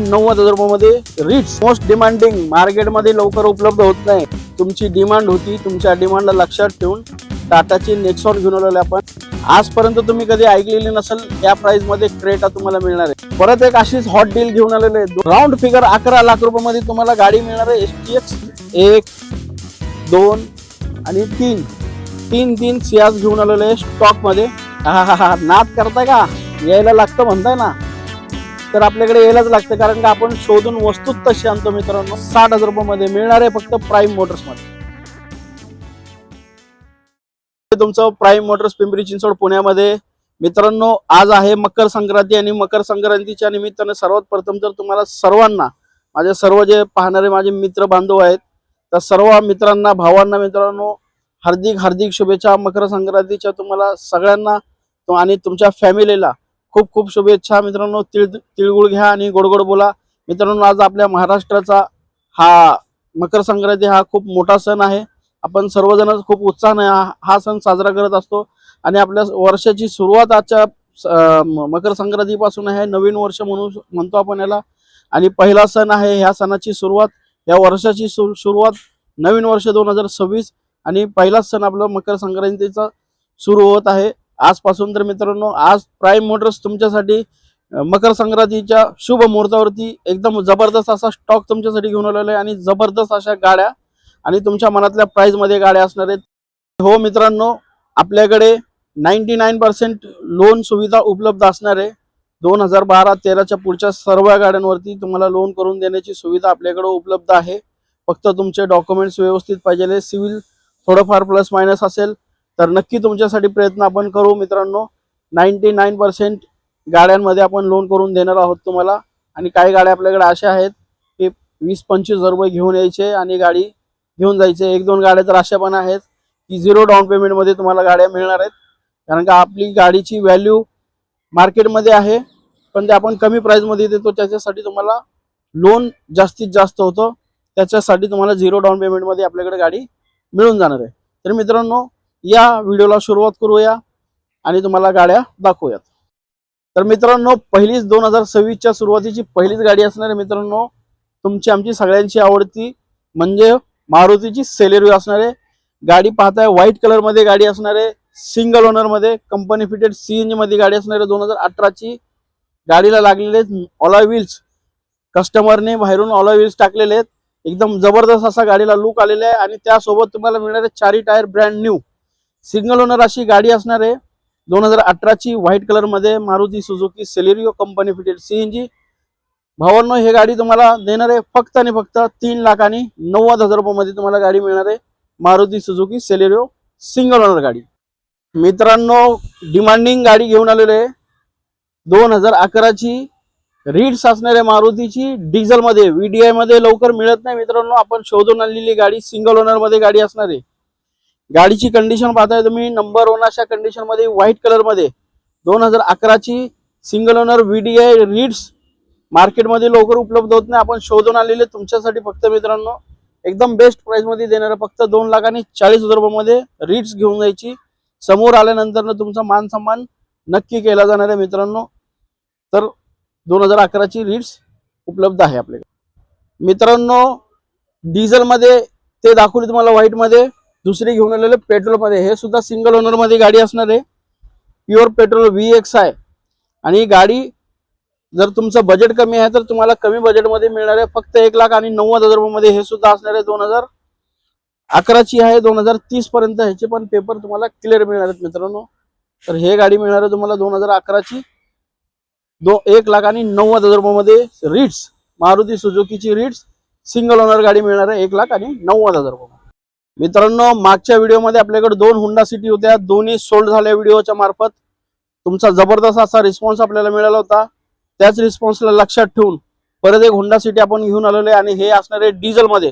90,000 रुपयामध्ये Ritz most demanding मार्केटमध्ये लवकर उपलब्ध होत नाही. तुमची डिमांड होती, तुमच्या डिमांडला लक्षात ठेवून टाटाची नेक्सॉन घेऊन आलेले आपण. आजपर्यंत तुम्ही कधी ऐकलेली नसेल या प्राइस मध्ये क्रेटा तुम्हाला मिळणार आहे. परत एक अशीच हॉट डील घेऊन आलेले राऊंड फिगर 11 लाख रुपयामध्ये तुम्हाला गाडी मिळणार आहे. STX 1 2 आणि 3 सियाज घेऊन आलेले स्टॉक मध्ये. नाद करताय का, यायला लागतं म्हणताय ना, तर आपल्याकडे यायलाच लागतं, कारण का आपण शोधून वस्तू तशी आणतो मित्रांनो. 60,000 रुपयामध्ये मिळणार आहे फक्त प्राईम मोटर्स मध्ये. तुमचं प्राईम मोटर्स पिंपरी चिंचवड पुण्यामध्ये. मित्रांनो आज आहे मकर संक्रांती आणि मकर संक्रांतीच्या निमित्ताने सर्वात प्रथम तर तुम्हाला सर्वांना, माझे सर्व जे पाहणारे माझे मित्र बांधव आहेत त्या सर्व मित्रांना, भावांना, मित्रांनो हार्दिक हार्दिक शुभेच्छा मकर संक्रांतीच्या तुम्हाला सगळ्यांना आणि तुमच्या फॅमिलीला खूप खूप शुभेच्छा. मित्रांनो तिळगुळ घ्या आणि गोड गोड बोला. मित्रांनो आज आपल्या महाराष्ट्राचा हा मकर संक्रांती हा खूप मोठा सण आहे. आपण सर्वजण खूप उत्साहाने हा सण साजरा करत असतो आणि आपल्या वर्षाची सुरुवात आजच्या मकर संक्रांतीपासून आहे. नवीन वर्ष म्हणून म्हणतो आपण याला, आणि पहिला सण आहे. ह्या सणाची सुरुवात, या वर्षाची सुरुवात नवीन वर्ष 2026 आणि पहिला सण आपला मकर संक्रांतीचा सुरू होत आहे आजपासून. तर मित्रांनो आज प्राईम मोटर्स तुमच्यासाठी मकर संक्रांतीच्या शुभ मुहूर्तावरती एकदम जबरदस्त असा स्टॉक तुमच्यासाठी घेऊन आलेला आहे आणि जबरदस्त अशा गाड्या आणि तुमच्या मनातल्या प्राइस मध्ये गाड्या असणार आहेत. हो मित्रांनो, आपल्याकडे 99% लोन सुविधा उपलब्ध असणार आहे. 2012-13च्या पुढच्या सर्व गाड्यांवरती तुम्हाला लोन करून देण्याची सुविधा आपल्याकडे उपलब्ध आहे. फक्त तुमचे डॉक्युमेंट्स व्यवस्थित पाहिजे, सिव्हिल थोडंफार प्लस मायनस असेल तर नक्की तुमच्यासाठी प्रयत्न आपण करू. मित्रांनो 99% गाड्यांमध्ये आपण लोन करून देणार आहोत तुम्हाला. आणि काही गाड्या आपल्याकडे अशा आहेत की 20-25 हजार रुपये घेऊन यायचे आणि गाडी घेऊन जायचे. 1-2 गाड्या तर अशा पण आहेत की 0 डाऊन पेमेंटमध्ये तुम्हाला गाड्या मिळणार आहेत, कारण का आपली गाडीची व्हॅल्यू मार्केटमध्ये आहे पण ते आपण कमी प्राईसमध्ये देतो. त्याच्यासाठी तुम्हाला लोन जास्तीत जास्त होतं, त्याच्यासाठी तुम्हाला 0 डाऊन पेमेंटमध्ये आपल्याकडे गाडी मिळून जाणार आहे. तर मित्रांनो या व्हिडिओला सुरुवात करूया आणि तुम्हाला गाड्या दाखवूयात. तर मित्रांनो पहिलीच 2026च्या सुरुवातीची पहिलीच गाडी असणार आहे मित्रांनो, तुमची आमची सगळ्यांची आवडती म्हणजे मारुतीची सेलेरियो असणार आहे. गाडी पाहताय व्हाईट कलर मध्ये गाडी असणार आहे, सिंगल ओनर मध्ये, कंपनी फिटेड CNG मध्ये गाडी असणार आहे. 2018ची गाडीला लागलेले ऑलॉय व्हील्स, कस्टमरने बाहेरून ऑलॉय व्हील्स टाकलेले आहेत. एकदम जबरदस्त असा गाडीला लुक आलेला आहे आणि त्यासोबत तुम्हाला मिळणार आहे 4 tyre brand new single owner अशी गाडी असणार आहे. 2018ची व्हाईट कलर मध्ये Maruti Suzuki Celerio company fitted CNG. भावांनो हे गाडी तुम्हाला देणार आहे फक्त आणि फक्त 3,90,000 रुपयामध्ये तुम्हाला गाडी मिळणार आहे. Maruti Suzuki Celerio single owner गाडी. मित्रांनो डिमांडिंग गाडी घेऊन आलेले आहे. 2011ची रिट्स असणार आहे मारुतीची, डिझेल मध्ये, VDI मध्ये लवकर मिळत नाही मित्रांनो. आपण शोधून आणलेली गाडी सिंगल ओनर मध्ये गाडी असणार आहे. गाडीची कंडिशन पाहताय तुम्ही, नंबर 1 अशा कंडिशन मध्ये व्हाईट कलर मध्ये. 2011ची सिंगल ओनर VDI रिट्स मार्केटमध्ये लवकर उपलब्ध होत नाही, आपण शोधून आलेले तुमच्यासाठी फक्त मित्रांनो एकदम बेस्ट प्राइस मध्ये देणार आहे. फक्त 2,40,000 रुपयामध्ये रिट्स घेऊन जायची. समोर आल्यानंतर तुमचा मान सन्मान नक्की केला जाणार आहे मित्रांनो. तर 2011ची रिट्स उपलब्ध आहे आपल्याकडे. मित्रांनो डिझेल मध्ये ते दाखवली तुम्हाला व्हाईट मध्ये. दुसरी घेऊन आलेले पेट्रोल मध्ये, हे सुद्धा सिंगल ओनर मध्ये गाडी असणार आहे. प्युअर पेट्रोल VX आहे आणि गाडी जर तुमचं बजेट कमी आहे तर तुम्हाला कमी बजेटमध्ये मिळणार आहे फक्त 1,90,000 रुपयामध्ये. हे सुद्धा असणार आहे 2011ची आहे. 2030 पर्यंत ह्याचे पण पेपर तुम्हाला क्लिअर मिळणार आहेत मित्रांनो. तर हे गाडी मिळणार आहे तुम्हाला 2011ची 1,90,000 रुपयामध्ये. रिट्स मारुती सुझुकीची रिट्स सिंगल ओनर गाडी मिळणार आहे 1,90,000 रुपये. मित्रांनो मागच्या व्हिडिओमध्ये आपल्याकडे 2 हुंडा सिटी होत्या, दोन्ही सोल्ड झाल्या व्हिडिओच्या मार्फत. तुमचा जबरदस्त असा रिस्पॉन्स आपल्याला मिळाला होता. त्याच रिस्पॉन्सला लक्षात ठेवून परत एक हुंडा सिटी आपण घेऊन आलेलो आहे आणि हे असणार आहे डिझेल मध्ये.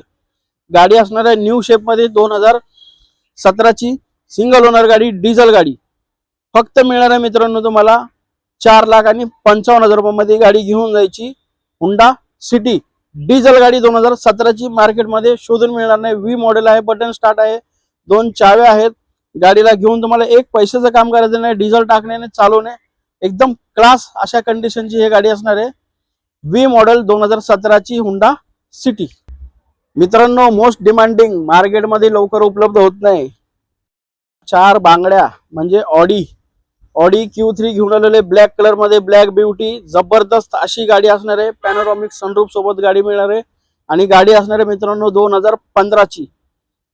गाडी असणार आहे न्यू शेप मध्ये. 2017ची सिंगल ओनर गाडी, डिझेल गाडी फक्त मिळणार आहे मित्रांनो तुम्हाला 4,55,000 रुपयामध्ये गाडी घेऊन जायची. हुंडा सिटी डिझेल गाडी 2017ची मार्केटमध्ये शोधून मिळणार नाही. V मॉडेल आहे, बटन स्टार्ट आहे, 2 चाव्या आहेत. गाडीला घेऊन तुम्हाला एक पैशाचं काम करायचं नाही, डिझेल टाकण्याने चालवणे एकदम क्लास अशा कंडिशनची ही गाडी असणार आहे. व्ही मॉडेल 2017ची हुंडा सिटी. मित्रांनो, मोस्ट डिमांडिंग, मार्केटमध्ये लवकर उपलब्ध होत नाही, 4 बांगड्या म्हणजे ऑडी Q3 घेऊन आलेले ब्लॅक कलर मध्ये, ब्लॅक ब्युटी. जबरदस्त अशी गाडी असणार आहे. पॅनोरॉमिक सनरूफ सोबत गाडी मिळणार आहे आणि गाडी असणार आहे मित्रांनो 2015ची.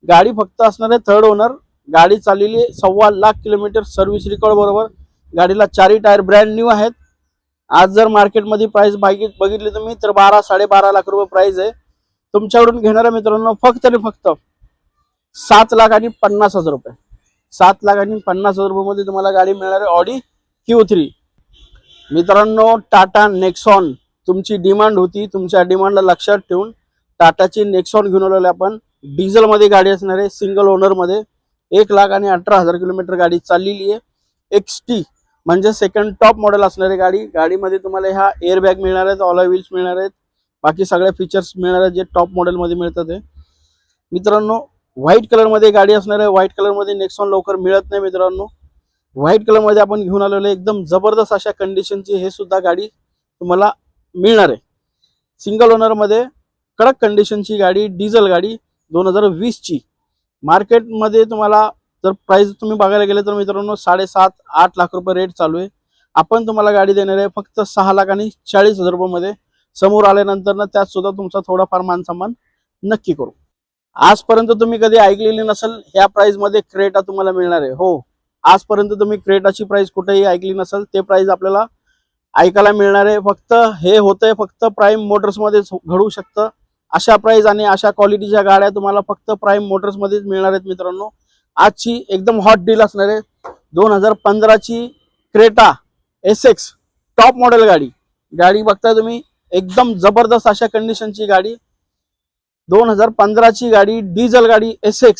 गाडी फक्त असणार आहे थर्ड ओनर. गाडी चाललेली 1.25 लाख किलोमीटर, सर्व्हिस रेकॉर्ड बरोबर. गाडीला 4 टायर ब्रँड न्यू आहेत. आज जर मार्केटमध्ये प्राइस बघितली तुम्ही तर 12-12.5 लाख रुपये प्राइस आहे. तुमच्याकडून घेणाऱ्या मित्रांनो फक्त आणि फक्त 7,50,000 रुपये, 7,50,000 रुपये तुम्हाला गाडी मिळणार आहे ऑडी Q3. मित्रांनो, टाटा नेक्सॉन तुमची डिमांड होती, तुमच्या डिमांडला लक्षात ठेवून टाटाची नेक्सॉन घेऊन आलेले आपण. डिझेल मध्ये गाडी असणार आहे, सिंगल ओनर मध्ये. 1,18,000 किलोमीटर गाडी चाललेली आहे. XT म्हणजे सेकंड टॉप मॉडेल असणारी गाडी. गाडीमध्ये तुम्हाला ह्या एअरबॅग मिळणार आहेत, ऑलॉय व्हील्स मिळणार आहेत, बाकी सगळे फीचर्स मिळणार आहेत जे टॉप मॉडेल मध्ये मिळतात. मित्रांनो, व्हाईट कलर मध्ये गाडी असणार आहे. व्हाईट कलर मध्ये नेक्सॉन लवकर मिळत नाही मित्रांनो. व्हाईट कलर मध्ये आपण घेऊन आलेलो एकदम जबरदस्त अशा कंडिशनची हे सुद्धा गाडी तुम्हाला मिळणार आहे. सिंगल ओनर मध्ये कडक कंडिशनची गाडी, डिझेल गाडी 2020ची. मार्केटमध्ये तुम्हाला जर प्राइस तुम्ही बघायला गेले तर मित्रांनो 7.5-8 लाख रुपये रेट चालू आहे. आपण तुम्हाला गाडी देणार आहे फक्त 6,40,000 रुपये मध्ये. समोर आल्यानंतर ना त्यात सुद्धा तुमचा थोडाफार मान सन्मान नक्की करू. आजपर्यंत तुम्ही कधी ऐकलेली नसेल ह्या प्राइस मध्ये क्रेटा तुम्हाला मिळणार आहे. हो, आजपर्यंत तुम्ही क्रेटाची प्राइस कुठेही ऐकली नसेल, ते प्राइस आपल्याला ऐकायला मिळणार आहे. फक्त हे होतंय फक्त प्राईम मोटर्स मध्येच घडू शकतं. अशा प्राइस आणि अशा क्वालिटीच्या गाड्या तुम्हाला फक्त प्राईम मोटर्स मध्येच मिळणार आहेत मित्रांनो. आजची एकदम हॉट डील असणार आहे 2015ची क्रेटा SX टॉप मॉडेल गाडी. गाडी बघताय तुम्ही, एकदम जबरदस्त अशा कंडिशनची गाडी. 2015ची गाडी, डिझेल गाडी SX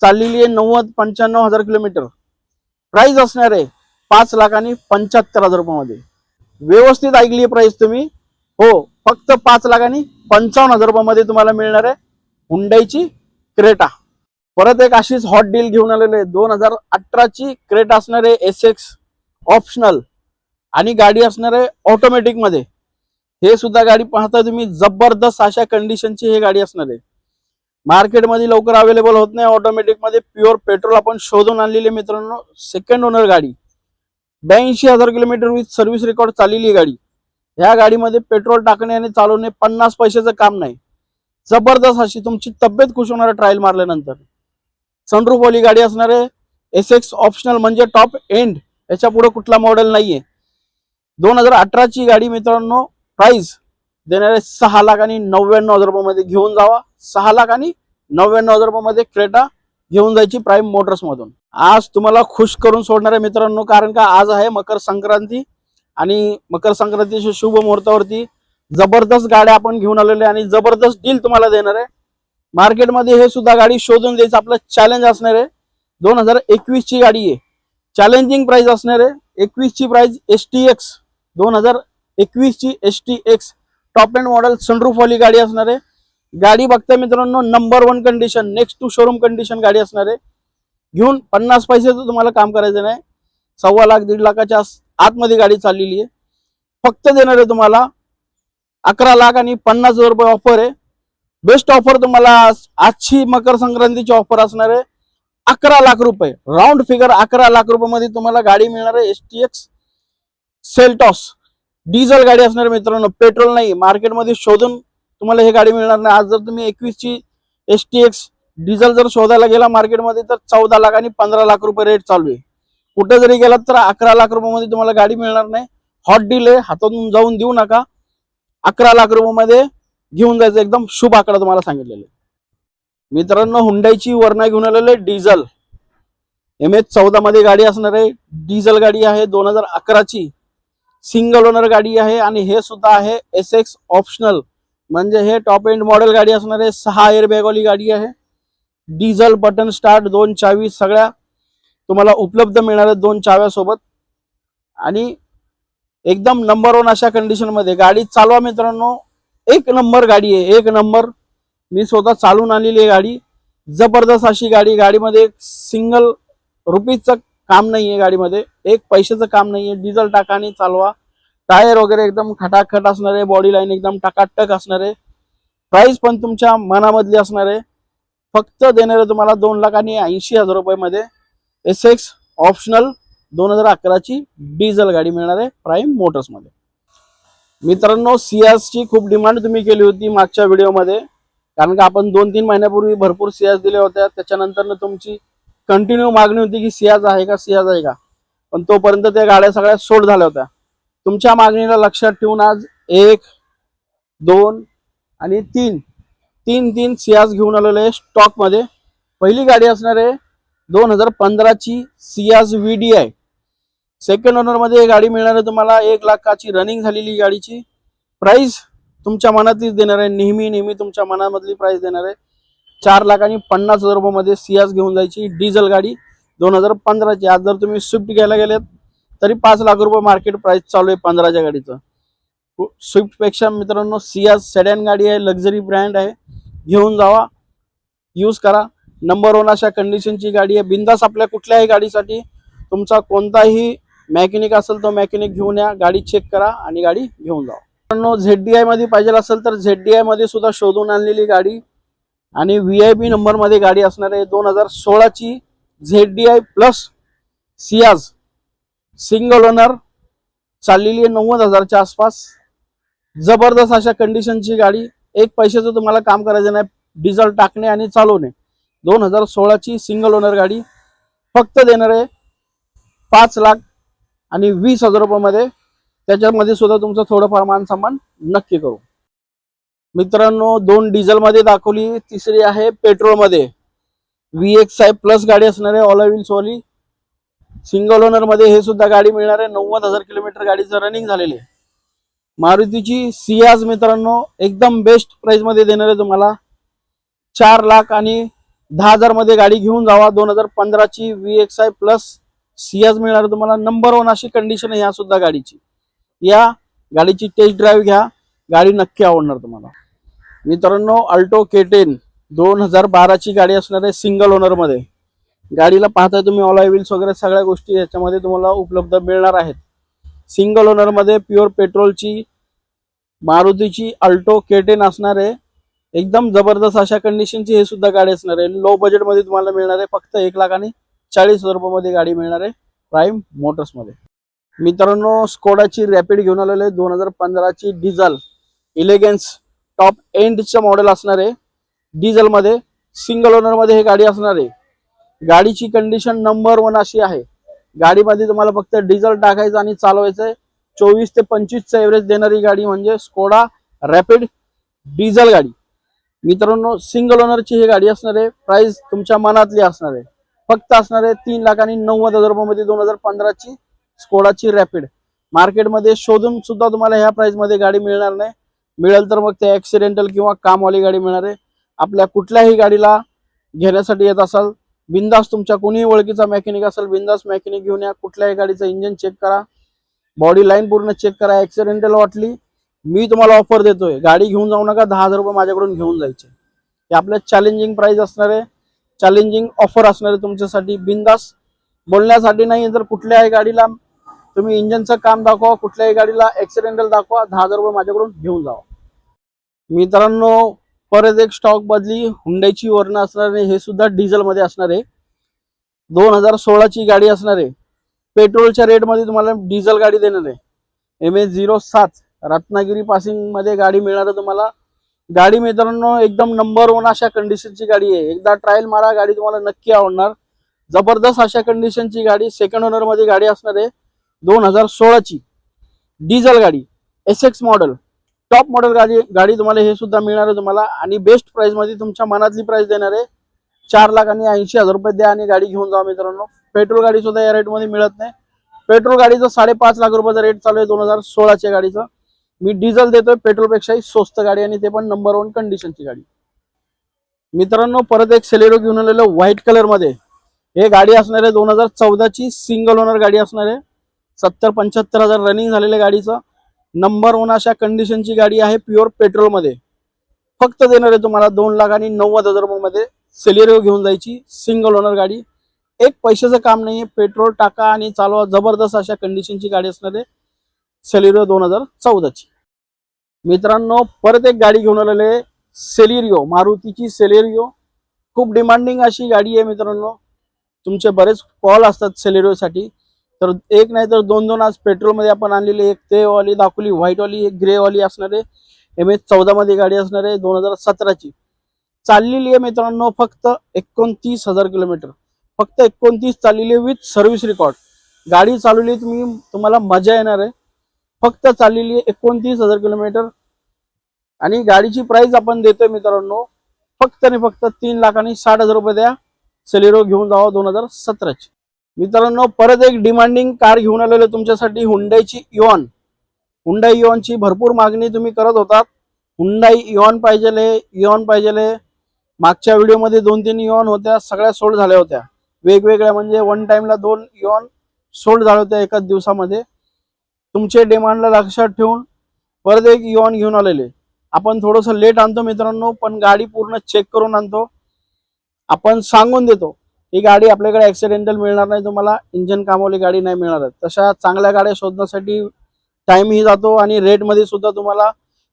चाललेली आहे 90-95,000 किलोमीटर. प्राइस असणार आहे 5,75,000 रुपये मध्ये. व्यवस्थित ऐकली प्राइस तुम्ही. हो, फक्त 5,55,000 रुपये मध्ये तुम्हाला मिळणार आहे हुंडाईची क्रेटा. परत एक अशीच हॉट डील घेऊन आलेले आहे. 2018ची क्रेटा असणार आहे SX ऑप्शनल आणि गाडी असणार आहे ऑटोमॅटिक मध्ये. हे सुद्धा गाडी पाहता तुम्ही, जबरदस्त अशा कंडिशनची हे गाडी असणार आहे. मार्केटमध्ये लवकर अवेलेबल होत नाही ऑटोमॅटिक मध्ये. प्युअर पेट्रोल आपण शोधून आणलेली मित्रांनो. सेकंड ओनर गाडी, 82,000 किलोमीटर विथ सर्व्हिस रेकॉर्ड चाललेली गाडी. ह्या गाडीमध्ये पेट्रोल टाकणे आणि चालवणे 50 पैशाचं काम नाही. जबरदस्त अशी तुमची तब्येत खुश होणार ट्रायल मारल्यानंतर. सनरूफ वाली गाडी असणार आहे. SX ऑप्शनल म्हणजे टॉप एंड, याच्या पुढे कुठला मॉडेल नाहीये. 2018ची गाडी मित्रांनो. प्राइस देणार आहे 6,99,000 रुपये मध्ये. घेऊन जावा 6,99,000 रुपये मध्ये क्रेटा घेऊन जायची प्राईम मोटर्स मधून. आज तुम्हाला खुश करून सोडणार आहे मित्रांनो, कारण का आज आहे मकर संक्रांती आणि मकर संक्रांतीच्या शुभ मुहूर्तावरती जबरदस्त गाड्या आपण घेऊन आलेले आणि जबरदस्त डील तुम्हाला देणार आहे. मार्केटमध्ये हे सुद्धा गाडी शोधून द्यायचं आपलं चॅलेंज असणार आहे. 2021ची गाडी आहे, चॅलेंजिंग प्राइस असणार आहे. 21ची प्राइस STX, 2021ची STX top end model sunroof वाली गाडी असणार आहे. गाडी बघता मित्रांनो number 1 condition, next to showroom condition गाडी असणार आहे. घेऊन 50 पैशाचं तुम्हाला काम करायचं नाही. 1.25 लाख 1.5 लाखाच्या आतमध्ये गाडी चाललेली आहे. फक्त देणार आहे तुम्हाला 11,50,000 रुपये ऑफर आहे. बेस्ट ऑफर तुम्हाला आजची मकर संक्रांतीची ऑफर असणार आहे 11 लाख रुपये. राऊंड फिगर 11 लाख रुपये मध्ये तुम्हाला गाडी मिळणार आहे. STX सेल्टॉस डिझेल गाडी असणार मित्रांनो, पेट्रोल नाही. मार्केटमध्ये शोधून तुम्हाला ही गाडी मिळणार नाही. आज जर तुम्ही 21ची STX डिझेल जर शोधायला गेला मार्केटमध्ये तर 14 लाख आणि 15 लाख रुपये रेट चालू आहे. कुठे जरी गेलात तर 11 लाख रुपये मध्ये तुम्हाला गाडी मिळणार नाही. हॉट डील आहे, हातातून जाऊन देऊ नका. 11 लाख रुपये मध्ये घेऊन जायचं, एकदम शुभ आकडा तुम्हाला सांगितलेले मित्रांनो. हुंडाईची वरना घेऊन आलेले डिझेल MH14 मध्ये गाडी असणार आहे. डिझेल गाडी आहे 2011ची, सिंगल ओनर गाडी आहे आणि हे सुद्धा आहे SX ऑप्शनल म्हणजे हे टॉप एंड मॉडेल गाडी असणार आहे. 6 एअरबॅग वाली गाडी आहे. डिझेल, बटन स्टार्ट, 2 चावी सगळ्या तुम्हाला उपलब्ध मिळणार आहेत 2 चाव्या सोबत. आणि एकदम नंबर 1 अशा कंडिशन मध्ये गाडी चालवा मित्रांनो. एक नंबर गाडी आहे, एक नंबर. मी स्वतः चालून आलेली आहे गाडी. जबरदस्त अशी गाडी. गाडीमध्ये सिंगल रुपीजचं काम नाहीये, गाडीमध्ये एक पैशाचं काम नाहीये. डिझेल टाका आणि चालवा. टायर वगैरे एकदम खटाखट असणार आहे, बॉडी लाईन एकदम टकाटक असणार आहे. प्राइस पण तुमच्या मनामधली असणार आहे. फक्त देणार आहे तुम्हाला 2,80,000 रुपयामध्ये SX ऑप्शनल 2011 ची डिझेल गाडी मिळणार आहे प्राईम मोटर्स मध्ये. मित्रांनो, सियाज ची खूप डिमांड तुम्ही केली होती मागच्या व्हिडिओमध्ये, कारण का आपण 2-3 महिन्यापूर्वी भरपूर सियाज दिल्या होत्या. त्याच्यानंतर तुमची कंटिन्यू मागणी होती की सियाज आहे का, सियाज आहे का, पण तोपर्यंत त्या गाड्या सगळ्या सोल्ड झाल्या होत्या. तुमच्या मागणीला लक्षात ठेवून आज 1, 2 आणि 3 सियाज घेऊन आलेले आहे स्टॉक मध्ये. पहिली गाडी असणार आहे 2015 ची सियाज VDI. सेकंड ओनर मध्ये गाडी मिळणार आहे तुम्हाला 1 लाखाची रनिंग झालेली गाडीची. प्राइस तुमच्या मनातलीच देणार आहे, नेहमी तुमच्या मनामधली प्राइस देणार आहे. 4,50,000 रुपयामध्ये सियाज घेऊन जायची डिझेल गाडी 2015 ची. आज जर तुम्ही स्विफ्ट घ्यायला गेलेत तरी 5 लाख रुपये मार्केट प्राइस चालू आहे 15च्या गाडीचं. स्विफ्ट पेक्षा मित्रांनो सियाज सेडॅन गाडी आहे, लक्झरी ब्रँड आहे. घेऊन जावा, यूज करा. नंबर 1 अशा कंडिशनची गाडी आहे. बिंदास आपल्या कुठल्याही गाडीसाठी तुमचा कोणताही मेकॅनिक असेल तो मेकॅनिक घेऊन या, गाडी चेक करा आणि गाडी घेऊन जावा. मित्रांनो, ZDI मध्ये पाहिजे असेल तर ZDI मध्ये सुद्धा शोधून आणलेली गाडी आणि VIP नंबर मध्ये गाडी असणार आहे. 2016 ची ZDI plus Ciaz single owner चाललेली आहे 90,000च्या आसपास. जबरदस्त अशा कंडिशनची गाडी. एक पैशाचं तुम्हाला काम करायचं नाही, डिझेल टाकणे आणि चालवणे. 2016 ची सिंगल ओनर गाडी फक्त देणार आहे 5,20,000 रुपयामध्ये. त्याच्यामध्ये सुद्धा तुमचं थोडंफार मान सन्मान नक्की करू. मित्रांनो, 2 डिझेल मध्ये दाखवली, तिसरी आहे पेट्रोल मध्ये. VXI प्लस गाडी असणार आहे, ऑल व्हील्स वाली सिंगल ओनर मध्ये. हे सुद्धा गाडी मिळणार आहे. 90,000 किलोमीटर गाडीचं रनिंग झालेली आहे. मारुतीची सियाज मित्रांनो एकदम बेस्ट प्राइस मध्ये देणार आहे तुम्हाला. 4,10,000 मध्ये गाडी घेऊन जावा. 2015 ची VXI प्लस सियाज मिळणार तुम्हाला. नंबर 1 अशी कंडिशन आहे या सुद्धा गाडीची. या गाडीची टेस्ट ड्राईव्ह घ्या, गाडी नक्की आवडणार तुम्हाला. मित्रांनो, अल्टो K10 2012 ची गाडी असणार आहे सिंगल ओनर मध्ये. गाडीला पाहताय तुम्ही, ऑल व्हील्स वगैरे सगळ्या गोष्टी याच्यामध्ये तुम्हाला उपलब्ध मिळणार आहेत. सिंगल ओनर मध्ये प्युअर पेट्रोलची मारुतीची अल्टो K10 असणार आहे. एकदम जबरदस्त अशा कंडिशनची हे सुद्धा गाडी असणार आहे. लो बजेट मध्ये तुम्हाला मिळणार आहे. फक्त 1,40,000 रुपयामध्ये गाडी मिळणार आहे प्राईम मोटर्स मध्ये. मित्रांनो, स्कोडाची रॅपिड घेऊन आलेले 2015 ची डिझेल इलेगन्स टॉप एंडचं मॉडेल असणार आहे. डिझेल मध्ये सिंगल ओनर मध्ये हे गाडी असणार आहे. गाडीची कंडिशन नंबर 1 अशी आहे. गाडीमध्ये तुम्हाला फक्त डिझेल टाकायचं आणि चालवायचंय. 24 ते 25चा एव्हरेज देणारी गाडी म्हणजे स्कोडा रॅपिड डिझेल गाडी. मित्रांनो, सिंगल ओनरची ही गाडी असणार आहे. प्राइस तुमच्या मनातली असणार आहे. फक्त असणार आहे 3,90,000 रुपयामध्ये 2015 ची स्कोडाची रॅपिड. मार्केटमध्ये शोधून सुद्धा तुम्हाला ह्या प्राइस मध्ये गाडी मिळणार नाही. मिळेल तर मग ते ऍक्सिडेंटल किंवा कामवाली गाडी मिळणार आहे. आपल्या कुठल्याही गाडीला घेण्यासाठी येत असाल, बिंदास तुमच्या कोणीही ओळखीचा मेकॅनिक असेल, बिंदास मेकॅनिक घेऊन या. कुठल्याही गाडीचं इंजिन चेक करा, बॉडी लाईन पूर्ण चेक करा. ऍक्सिडेंटल वाटली, मी तुम्हाला ऑफर देतोय, गाडी घेऊन जाऊ नका, 10,000 रुपये माझ्याकडून घेऊन जायचे. हे आपल्या चॅलेंजिंग प्राइस असणार आहे, चॅलेंजिंग ऑफर असणार आहे तुमच्यासाठी. बिंदास बोलण्यासाठी नाही, तर कुठल्याही गाडीला तुम्ही इंजिनचं काम दाखवा, कुठल्याही गाडीला ऍक्सिडेंटल दाखवा, 10,000 रुपये माझ्याकडून घेऊन जावा. मित्रांनो, परत एक स्टॉक बदली हुंडाईची वर्ण असणार आहे. हे सुद्धा डिझेल मध्ये असणार आहे. 2016 ची गाडी असणार आहे. पेट्रोलच्या रेट मध्ये तुम्हाला डिझेल गाडी देणार आहे. MS07 रत्नागिरी पासिंग मध्ये गाडी मिळणार आहे तुम्हाला. गाडी मित्रांनो एकदम नंबर 1 अशा कंडिशनची गाडी आहे. एकदा ट्रायल मारा, गाडी तुम्हाला नक्की आवडणार. जबरदस्त अशा कंडिशनची गाडी. सेकंड ओनर मध्ये गाडी असणार आहे. 2016 ची डिझेल गाडी SX मॉडेल टॉप मॉडेल गाडी तुम्हाला हे सुद्धा मिळणार आहे तुम्हाला. आणि बेस्ट प्राइस मध्ये तुमच्या मनातली प्राइस देणार आहे. 4,80,000 रुपये द्या आणि गाडी घेऊन जा मित्रांनो. पेट्रोल गाडी सुद्धा या रेट मध्ये मिळत नाही. पेट्रोल गाडीचं 5.5 लाख रुपयाचा रेट चालू आहे 2016 च्या गाडीचं. मी डिझेल देतोय पेट्रोल पेक्षाही स्वस्त गाडी, आणि ते पण नंबर 1 कंडिशनची गाडी. मित्रांनो, परत एक सेलेरो घेऊन आलेलं व्हाईट कलर मध्ये. हे गाडी असणार आहे 2014 ची सिंगल ओनर गाडी असणार आहे. 70-75 हजार रनिंग झालेल्या गाडीचं. नंबर 1 अशा कंडिशनची गाडी आहे. प्युअर पेट्रोल मध्ये. फक्त देणार आहे तुम्हाला 2,90,000 रुपयामध्ये सेलेरिओ घेऊन जायची सिंगल ओनर गाडी. एक पैशाचं काम नाहीये. पेट्रोल टाका आणि चालवा. जबरदस्त अशा कंडिशनची गाडी असणार आहे. सेलेरिओ 2014ची. मित्रांनो परत एक गाडी घेऊन आलेले सेलेरिओ, मारुतीची सेलेरिओ. खूप डिमांडिंग अशी गाडी आहे मित्रांनो. तुमचे बरेच कॉल असतात सेलेरिओसाठी. तर एक नाही तर दोन आज पेट्रोलमध्ये आपण आणलेली, एक ते वाली दाखवली व्हाईटवाली, एक ग्रे वाली असणारे MS14 मध्ये गाडी असणार आहे 2017ची. चाललेली आहे मित्रांनो फक्त 29,000 किलोमीटर. फक्त 29 चाललेली आहे विथ सर्व्हिस रेकॉर्ड. गाडी चालवली तुम्हाला मजा येणार आहे. फक्त चाललेली आहे 29,000 किलोमीटर आणि गाडीची प्राइस आपण देतोय मित्रांनो फक्त आणि फक्त 3,60,000 रुपये द्या. सेलेरिओ घेऊन जावा 2017ची. मित्रांनो परत एक डिमांडिंग कार घेऊन आलेलो तुमच्यासाठी, हुंडाईची इऑन. हुंडाई इऑनची भरपूर मागणी तुम्ही करत होतात. हुंडाई इऑन पाहिजेले, इऑन पाहिजेले. मागच्या व्हिडिओमध्ये 2-3 इऑन होत्या, सगळ्या सोल्ड झाल्या होत्या. वेगवेगळ्या म्हणजे वन टाइमला 2 इऑन सोल्ड झाल्या होत्या एकाच दिवसामध्ये. तुमचे डिमांडला लक्षात ठेवून परत एक इऑन घेऊन आलेले. आपण थोडंसं लेट आणतो मित्रांनो, पण गाडी पूर्ण चेक करून आणतो. आपण सांगून देतो ही गाडी आपल्याकडे ऍक्सिडेंटल मिळणार नाही तुम्हाला, इंजन कामवली गाडी नाही मिळणार. तशा चांगल्या गाड्या शोधण्यासाठी टाइमही जातो आणि रेटमध्ये सुद्धा तुम्हाला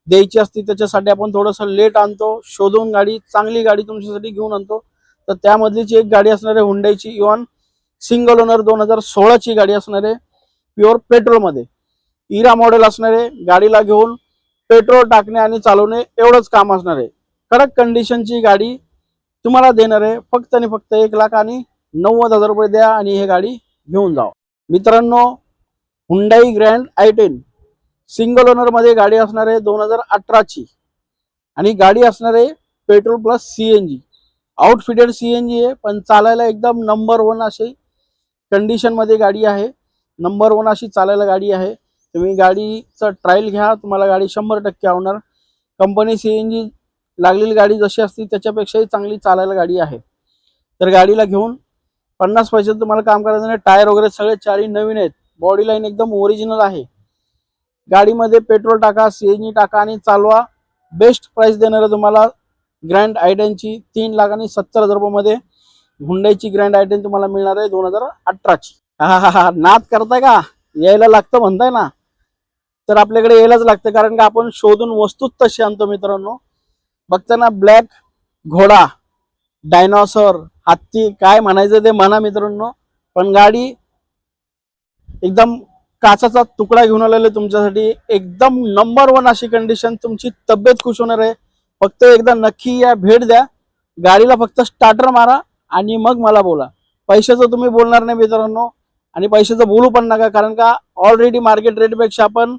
द्यायची असते. त्याच्यासाठी आपण थोडंसं लेट आणतो, शोधून गाडी, चांगली गाडी तुमच्यासाठी घेऊन आणतो. तर त्यामधलीची एक गाडी असणार आहे हुंडाईची इऑन, सिंगल ओनर 2016ची गाडी असणार आहे, प्युअर पेट्रोलमध्ये. इरा मॉडेल असणार आहे. गाडीला घेऊन पेट्रोल टाकणे आणि चालवणे एवढंच काम असणार आहे. कडक कंडिशनची गाडी तुम्हाला देणार आहे. फक्त आणि फक्त 1,90,000 रुपये द्या आणि हे गाडी घेऊन जावा. मित्रांनो Hyundai grand i10 single owner मध्ये गाडी असणार आहे 2018ची आणि गाडी असणार आहे पेट्रोल प्लस CNG. आउटफिटेड CNG आहे, पण चालायला एकदम नंबर 1 अशी कंडिशन मध्ये गाडी आहे. नंबर 1 अशी चालायला गाडी आहे. तुम्ही गाडीचं ट्रायल घ्या, तुम्हाला गाडी 100% आवडणार. कंपनी CNG लागलेली गाडी जशी असती त्याच्यापेक्षाही चांगली चालायला गाडी आहे. तर गाडीला घेऊन 50 पैसे तुम्हाला काम करायचं नाही. टायर वगैरे सगळे चारही नवीन आहेत. बॉडी लाईन एकदम ओरिजिनल आहे. गाडीमध्ये पेट्रोल टाका, CNG टाका आणि चालवा. बेस्ट प्राइस देणार आहे तुम्हाला ग्रँड i10ची 3,70,000 रुपये मध्ये. हुंडाईची ग्रँड i10 तुम्हाला मिळणार आहे 2018ची. हा नाद करताय का, यायला लागतं म्हणताय ना, तर आपल्याकडे यायलाच लागतं, कारण का आपण शोधून वस्तूच तशी आणतो मित्रांनो. बघताना ब्लॅक घोडा, डायनॉसॉर, हत्ती, काय म्हणायचं ते म्हणा मित्रांनो, पण गाडी एकदम काचाचा तुकडा घेऊन आलेला तुमच्यासाठी. एकदम नंबर 1 अशी कंडिशन, तुमची तब्येत खुश होणार आहे. फक्त एकदा नक्की या, भेट द्या. गाडीला फक्त स्टार्टर मारा आणि मग मला बोला. पैशाचं तुम्ही बोलणार नाही मित्रांनो आणि पैशाचं बोलू पण नका, कारण का ऑलरेडी मार्केट रेटपेक्षा आपण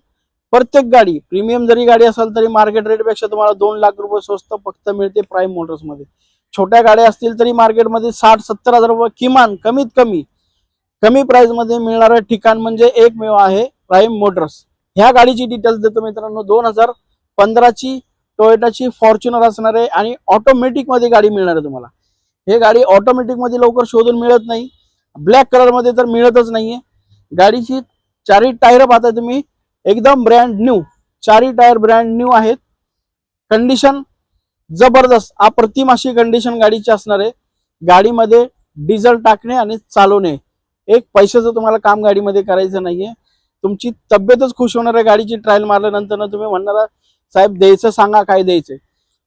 प्रत्येक गाडी, प्रीमियम जरी गाडी असेल तरी मार्केट रेटपेक्षा तुम्हाला 2 लाख रुपये स्वस्त फक्त मिळते प्राईम मोटर्समध्ये. छोट्या गाड्या असतील तरी मार्केटमध्ये 60-70,000 रुपये किमान कमीत कमी प्राइस मध्ये मिळणारं ठिकाण म्हणजे एकमेव आहे प्राईम मोटर्स. ह्या गाडीची डिटेल्स देतो मित्रांनो. 2015ची टोयोटाची फॉर्च्युनर असणार आहे आणि ऑटोमॅटिक मध्ये गाडी मिळणार आहे तुम्हाला. हे गाडी ऑटोमॅटिक मध्ये लवकर शोधून मिळत नाही, ब्लॅक कलर मध्ये तर मिळतच नाहीये. गाडीची चारही टायर पाहताय तुम्ही, एकदम ब्रँड न्यू. चारही टायर ब्रँड न्यू आहेत. कंडिशन जबरदस्त, अप्रतिम अशी कंडिशन गाडीची असणार आहे. गाडीमध्ये डिझेल टाकणे आणि चालवणे, एक पैशाचं तुम्हाला काम गाडीमध्ये करायचं नाहीये. तुमची तब्येतच खुश होणार आहे. गाडीची ट्रायल मारल्यानंतर तुम्ही म्हणणार साहेब द्यायचं सांगा, काय द्यायचंय.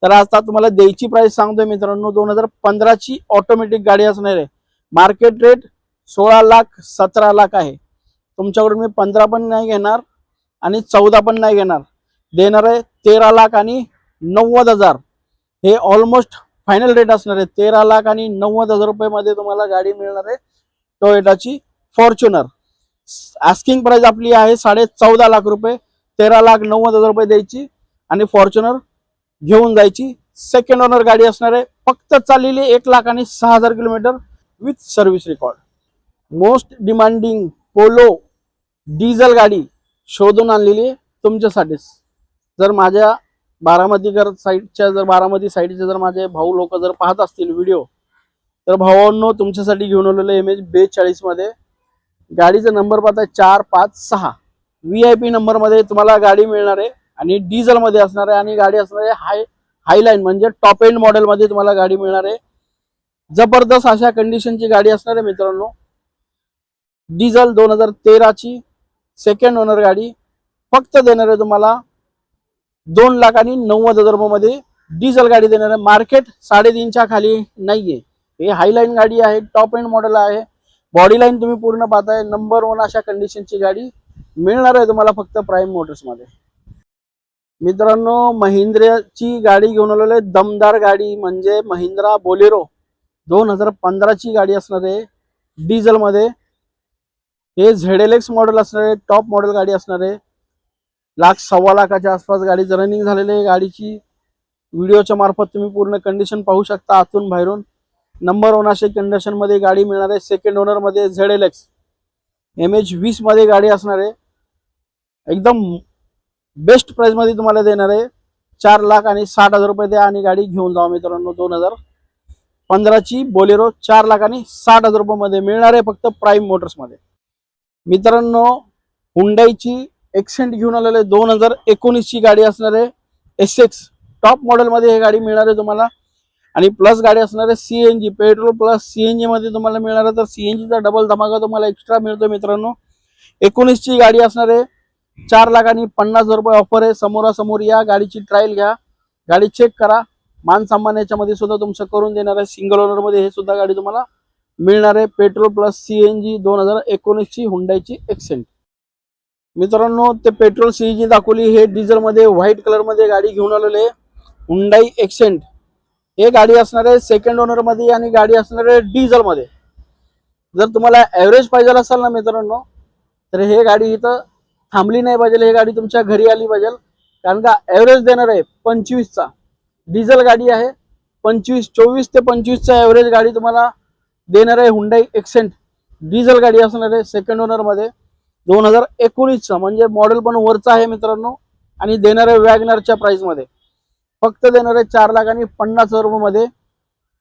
तर आता तुम्हाला द्यायची प्राइस सांगतोय मित्रांनो. 2015ची ऑटोमॅटिक गाडी असणार आहे. मार्केट रेट 16 लाख 17 लाख आहे. तुमच्याकडून मी 15 पण नाही घेणार आणि 14 पण नाही घेणार, देणार आहे 13 लाख आणि 90,000. हे ऑलमोस्ट फायनल रेट असणार आहे. 13 लाख आणि 90,000 रुपये मध्ये तुम्हाला गाडी मिळणार आहे टोयोटाची फॉर्च्युनर. आस्किंग प्राइस आपली आहे 14.5 लाख रुपये. 13,90,000 रुपये द्यायची आणि फॉर्च्युनर घेऊन जायची. सेकंड ओनर गाडी असणार आहे. फक्त चाललेली 1,06,000 kilometre with service record. Most demanding polo diesel गाडी शोधून आणलेली तुमच्यासाठीच. जर माझ्या बारामतीकर साईडच्या, जर बारामती साईडचे जर माझे भाऊ लोक जर पाहत असतील व्हिडिओ, तर भावांनो तुमच्यासाठी घेऊन आलेलं MH42 मध्ये. गाडीचा नंबर पाहता 456 VIP नंबर मध्ये तुम्हाला गाडी मिळणार आहे आणि डिझेल मध्ये असणार आहे आणि गाडी असणार आहे हायलाईन म्हणजे टॉप एंड मॉडेल मध्ये तुम्हाला गाडी मिळणार आहे. जबरदस्त अशा कंडिशनची गाडी असणार आहे मित्रांनो. डिझेल 2013ची सेकंड ओनर गाडी. फक्त देणार आहे तुम्हाला 2,90,000 रुपयामध्ये डिझेल गाडी देणार आहे। मार्केट 3.5च्या खाली नाहीये। हे हायलाईन गाडी आहे, टॉप एंड मॉडेल आहे। बॉडी लाईन तुम्ही पूर्ण पाहताय, नंबर 1 अशा कंडिशनची गाडी मिळणार आहे तुम्हाला फक्त प्राईम मोटर्स मध्ये। मित्रांनो, महिंद्राची गाडी घेऊन आलेलो आहे, दमदार गाडी म्हणजे महिंद्रा बोलेरो 2015ची गाडी असणार आहे डिझेल मध्ये। हे ZLX मॉडेल असणार आहे, टॉप मॉडेल गाडी असणार आहे। 1,00,000-1,15,00,000च्या आसपास गाडीचं रनिंग झालेली आहे। गाडीची व्हिडिओच्या मार्फत तुम्ही पूर्ण कंडिशन पाहू शकता, आतून बाहेरून नंबर 1 अशा कंडिशन मध्ये गाडी मिळणार आहे। सेकंड ओनर मध्ये ZLX MH20 मध्ये गाडी असणार आहे। एकदम बेस्ट प्राइस मध्ये तुम्हाला देणार आहे। 4,60,000 रुपये द्या आणि गाडी घेऊन जावा मित्रांनो। 2015ची बोलेरो 4,60,000 रुपये मध्ये मिळणार आहे फक्त प्राईम मोटर्स मध्ये। मित्रांनो, हुंडाईची एक्सेंट घेऊन आलेले 2019ची गाडी असणार आहे। SX टॉप मॉडेल मध्ये ही गाडी मिळणार आहे तुम्हाला आणि प्लस गाडी असणार आहे CNG, पेट्रोल प्लस CNG मध्ये तुम्हाला मिळणार आहे। तर CNG चा डबल धमाका तुम्हाला एक्स्ट्रा मिळतो मित्रांनो। 19ची गाडी असणार आहे, 4,50,000 रुपये ऑफर आहे। समोरासमोर या, गाडीची ट्रायल घ्या, गाडी चेक करा, मान सन्मान याच्यामध्ये सुद्धा तुमचं करून देणार आहे। सिंगल ओनर मध्ये हे सुद्धा गाडी तुम्हाला मिळणार आहे। पेट्रोल प्लस CNG 2019ची हुंडाईची एक्सेंट। मित्रांनो, ते पेट्रोल CNG दाखवली, हे डिझेल मध्ये व्हाईट कलर मध्ये गाडी घेऊन आलेले हुंडाई एक्सेंट। हे गाडी असणार आहे सेकंड ओनर मध्ये आणि गाडी असणार आहे डिझेल मध्ये। जर तुम्हाला ॲव्हरेज पाहिजे असेल ना मित्रांनो, तर हे गाडी इथं थांबली नाही पाहिजे, हे गाडी तुमच्या घरी आली पाहिजे। कारण का ॲव्हरेज देणार आहे 25चा, डिझेल गाडी आहे। 24 ते 25चा ॲव्हरेज गाडी तुम्हाला देणार आहे हुंडाई एक्सेंट। डिझेल गाडी असणार आहे सेकंड ओनर मध्ये 2019चा, म्हणजे मॉडेल पण वरचा आहे मित्रांनो। आणि देणार आहे वॅगनरच्या प्राइस मध्ये, फक्त देणार आहे 4,50,000 रुपये मध्ये।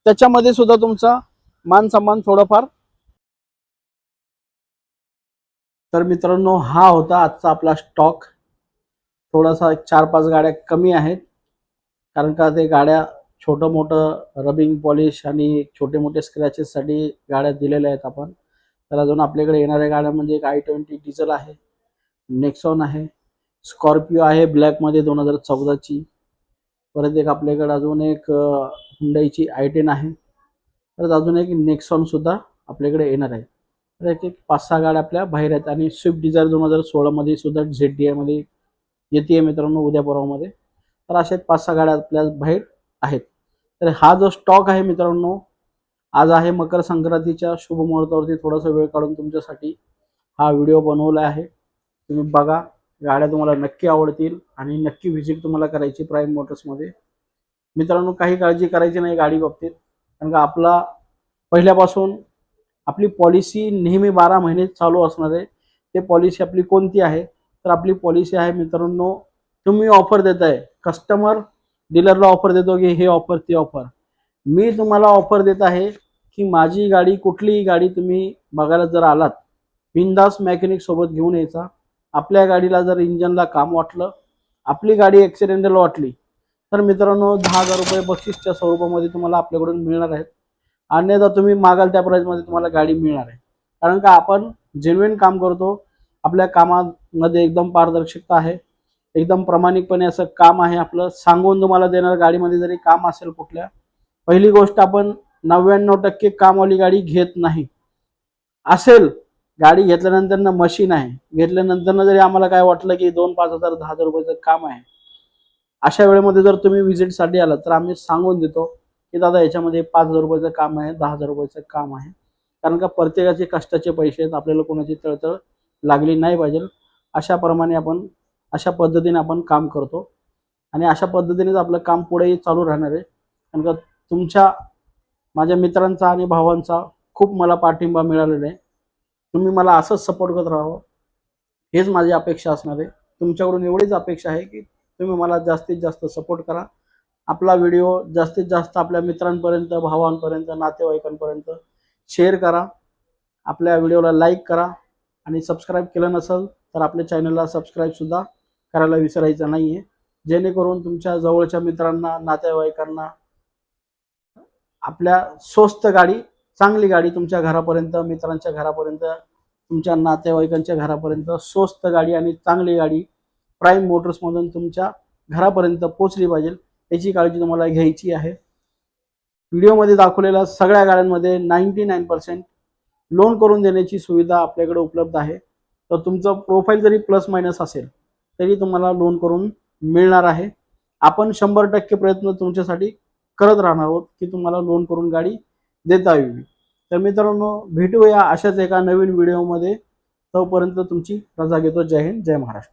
त्याच्यामध्ये सुद्धा तुमचा मान सन्मान थोडाफार। तर मित्रांनो, हा होता आजचा आपला स्टॉक। थोडासा 4-5 गाड्या कमी आहेत, कारण का ते गाड्या छोटं मोठं रबिंग पॉलिश आणि छोटे मोठे स्क्रॅचेस साठी गाड्या दिलेल्या आहेत आपण। तर अजून आपल्याकडे येणाऱ्या गाड्या म्हणजे एक i20 डिझेल आहे, नेक्सॉन आहे, स्कॉर्पिओ आहे ब्लॅक मध्ये 2014ची, परत एक आपल्याकडे अजून एक हुंडाईची i10 आहे, परत अजून एक नेक्सॉन सुद्धा आपल्याकडे येणार आहे। तर एक 5-6 गाड्या आपल्या बाहेर आहेत आणि स्विफ्ट डिझायर 2016 मध्ये सुद्धा ZDI मध्ये येते मित्रांनो उद्या परवामध्ये। तर अशा 5-6 गाड्या आपल्या बाहेर आहेत। तर हा जो स्टॉक आहे मित्रांनो, आज आहे मकर संक्रांतीच्या शुभ मुहूर्तावरती थोडासा वेळ काढून तुमच्यासाठी हा व्हिडिओ बनवला आहे। तुम्ही बघा, गाड्या तुम्हाला नक्की आवडतील आणि नक्की व्हिजिट तुम्हाला करायची प्राईम मोटर्स मध्ये। मित्रांनो, काही काळजी करायची नाही गाडी बाबतीत, कारण का आपला पहिल्यापासून आपली पॉलिसी नेहमी 12 महिने चालू असणार आहे। ते पॉलिसी आपली कोणती आहे, तर आपली पॉलिसी आहे मित्रांनो, तुम्ही ऑफर देताय, कस्टमर डीलरला ऑफर देतो की हे ऑफर ती ऑफर, मी तुम्हाला ऑफर देत आहे की माझी गाडी, कुठलीही गाडी तुम्ही बघायला जर आलात, बिंदास मेकॅनिक सोबत घेऊन यायचा। आपल्या गाडीला जर इंजनला काम वाटलं, आपली गाडी ॲक्सिडेंटल वाटली, तर मित्रांनो 10,000 रुपये बक्षीसच्या स्वरूपामध्ये तुम्हाला आपल्याकडून मिळणार आहेत। अन्यथा तुम्ही मागाल त्या प्राइस मध्ये तुम्हाला गाडी मिळणार आहे, कारण का आपण जेन्युइन काम करतो। आपल्या कामामध्ये एकदम पारदर्शकता आहे, एकदम प्रामाणिकपणे असं काम आहे आपलं। सांगून तुम्हाला देणार, गाडीमध्ये जरी काम असेल कुठल्या, पहिली गोष्ट आपण 99% कामवाली गाडी घेत नाही। असेल गाडी घेतल्यानंतर ना मशीन आहे, घेतल्यानंतर जरी आम्हाला काय वाटलं की 2-5,000 10,000 रुपयाचं काम आहे, अशा वेळेमध्ये जर तुम्ही व्हिजिटसाठी आलात तर आम्ही सांगून देतो की दादा याच्यामध्ये 5,000 रुपयाचं काम आहे, 10,000 रुपयाचं काम आहे। कारण का प्रत्येकाचे कष्टाचे पैसे आहेत, आपल्याला कोणाची तळतळ लागली नाही पाहिजे। अशाप्रमाणे आपण अशा पद्धतीने आपण काम करतो आणि अशा पद्धतीनेच आपलं काम पुढेही चालू राहणार आहे। कारण का तुमच्या, माझ्या मित्रांचा आणि भावांचा खूप मला पाठिंबा मिळालेला आहे। तुम्ही मला असंच सपोर्ट करत राहावं, हेच माझी अपेक्षा असणार आहे। तुमच्याकडून एवढीच अपेक्षा आहे की तुम्ही मला जास्तीत जास्त सपोर्ट करा। आपला व्हिडिओ जास्तीत जास्त आपल्या मित्रांपर्यंत, भावांपर्यंत, नातेवाईकांपर्यंत शेअर करा। आपल्या व्हिडिओला लाईक करा आणि सबस्क्राईब केलं नसेल तर आपल्या चॅनलला सबस्क्राईब सुद्धा करायला विसरायचं नाहीये, जेणेकरून तुमच्या जवळच्या मित्रांना, नातेवाईकांना आपल्या स्वस्त गाडी, चांगली गाडी तुमच्या घरापर्यंत, मित्रांच्या घरापर्यंत, तुमच्या नातेवाईकांच्या घरापर्यंत स्वस्त गाडी आणि चांगली गाडी प्राईम मोटर्समधून तुमच्या घरापर्यंत पोहोचली पाहिजे याची काळजी तुम्हाला घ्यायची आहे. व्हिडिओमध्ये दाखवलेल्या सगळ्या गाड्यांमध्ये 99% लोन करून देण्याची सुविधा आपल्याकडे उपलब्ध आहे. तर तुमचं प्रोफाईल जरी प्लस मायनस असेल तरी तुम्हाला लोन करून मिळणार आहे. आपण 100% प्रयत्न तुमच्यासाठी करत राहणार आहोत की तुम्हाला लोन करून गाडी देता यावी. तर मित्रांनो, भेटूया अशाच एका नवीन व्हिडिओमध्ये. तोपर्यंत तुमची रजा घेतो. जय हिंद, जय महाराष्ट्र.